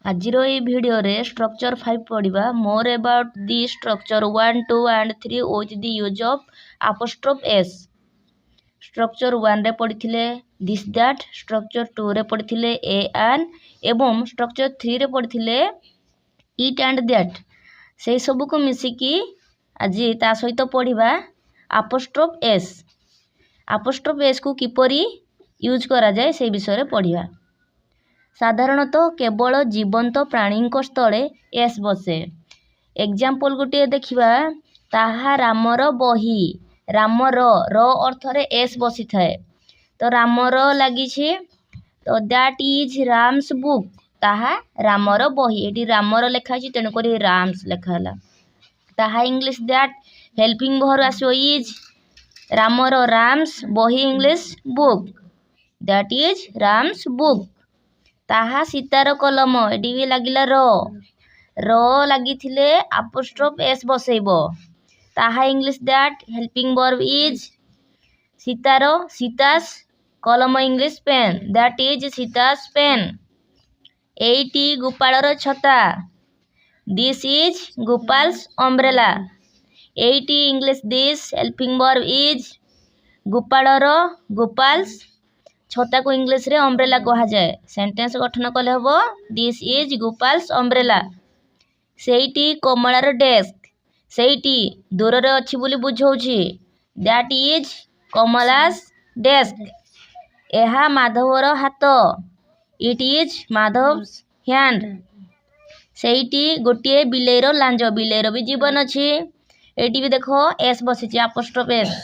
आजिर ये वीडियो रे स्ट्रक्चर 5 पढ़िबा मोर about the structure 1 2 and 3 with the use of apostrophe S. Structure 1 रे पढ़िथिले दिस दैट, स्ट्रक्चर 2 रे पढ़िथिले ए एन एवं स्ट्रक्चर 3 रे पढ़िथिले इट एंड दैट। से सब को मिसिकी आज ता सहित पढ़िबा अपोस्ट्रोफ एस। अपोस्ट्रोफ एस को किपरि यूज करा जाए से विषय पढ़िबा। साधारणतः केवल जीवंत प्राणी स्थले एस बसे। एग्जाम्पल गोटे देखिबा, ताहा रामर बही। रामर र अर्थ रे एस बसी थाए, तो रामर लगी तो दैट इज राम्स बुक। ताहा रामर बही, एटी रामर लेखा तेणुक राम्स लेखाला। ताहा इंग्लिश दैट हेल्पिंग भर आसो इज रामर राम्स बही English book, that is Ram's book. ताहा सीतार कलम, एटी भी लगिला र लगी अपोस्ट्रोफ एस बसैब। ताहा English that helping verb is सीतार सीतास कलम English pen, that is Sita's pen. एटी गोपालर छता, दिस इज गोपाल्स अम्ब्रेला। एटी English this helping verb is गोपालर गोपाल्स छता को इंग्लिश रे अम्ब्रेला कहा जाए। सेंटेंस गठन कले हबो दिस इज गोपाल्स अम्ब्रेला। सेठी कमलार डेस्क, सेठी दूर रे अछि बोली बुझौछि, दैट इज कमलास डेस्क। एहा माधवर हाथ, इट इज माधव्स हैंड। सेठी गोटे बिलेर लांज, बिलेर भी जीवन अछि। एटी भी देखो एस बसिछि अपोस्ट्रोफ एस।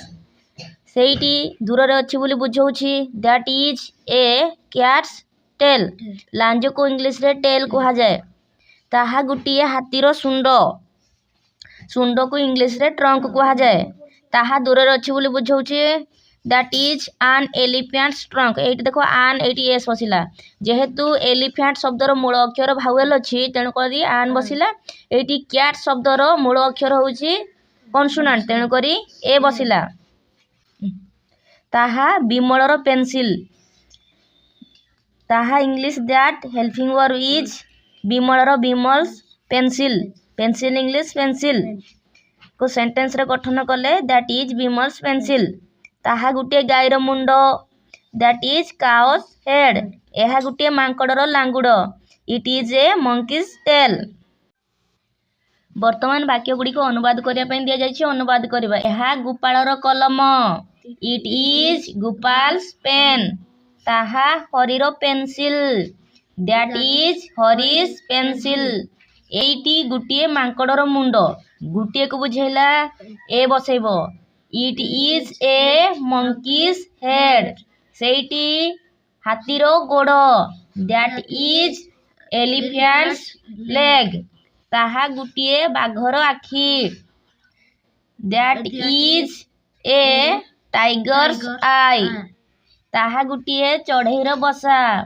सेठी दूर रे अछि बोली बुझौछि, that is a cat's tail. लांज को इंग्लिश रे टेल कहा जाए। ताहा गुटिए हाथीर सुंड, सुंड को इंग्लिश रे ट्रंक कहा जाए। ताहा दूर रे अछि बोली बुझौछि, that is an elephant's trunk. एटी देखो आन, एटी एस बसिला। जेहेतु एलिफेंट शब्दर मूल अक्षर भावेल अछि तेणु करी आन बसिला। एटी कैट शब्दर मूल अक्षर होछि कॉन्सोनेंट तेणु करी ए बसिला। ताहा बिमलर पेंसिल। ताहा English that helping verb is बिमलर Bimal's pencil, pencil English pencil को सेंटेंस रे गठन कले दैट इज बिमल्स पेंसिल। ताहा गुटे गाईर मुंड, दैट इज काउस हेड। एहा गुटे मांकड़र लांगुड़, it is a monkey's tail. वर्तमान वाक्य गुड़ी को अनुवाद करिया पई दिया जायछि, अनुवाद करिबा। एहा गोपालर कलम, इट इज गोपाल्स पेन। ताहा हरिर pencil, that is Hari's pencil. एटी गुटिए मांकड़र मुंड, गुटिए को बुझेला ए बसैब। It is a monkey's head. सेठी हाथीर गोड़, दैट इज एलिफेंट्स लेग। ताहा गुटिए बाघर आखि, that is a tiger's eye. ताहा गुटिए चढ़ेईर बसा,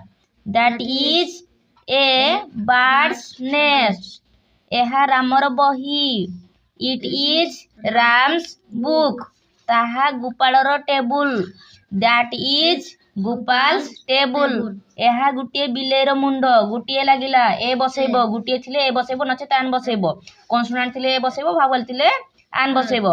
that is a bird's nest. एहा रामर बही, इट इज राम्स बुक। ताहा गोपालर table, that is Gopal's table. एहा गुटिए बिलेर मुंड, गुटिए लागिला ए बसैब, गुटिए थिले ए बसैब नचे आन बसैब। कॉन्सोनेंट थिले ए बसैब, भावेल थिले आन बसैब।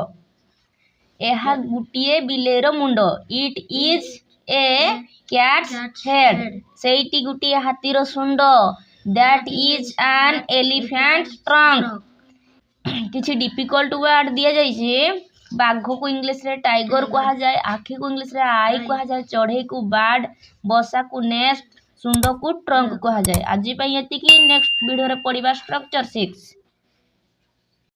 एहा गुटिए बिलेर मुंड, it is a cat's head. सेठी गुटिए हाथीर सुंड, that is an elephant trunk. किछि डिफिकल्ट वर्ड दिया जाइछि। बाघ को इंग्लिश रे टाइगर कहा जाए, आखि को इंग्लिश रे आई कहा जाए, चढ़ई को बर्ड, बसा को नेस्ट, सुंड को ट्रंक कहा जाए। आज पई एतिकी, नेक्स्ट वीडियो रे पढ़िबा स्ट्रक्चर 6।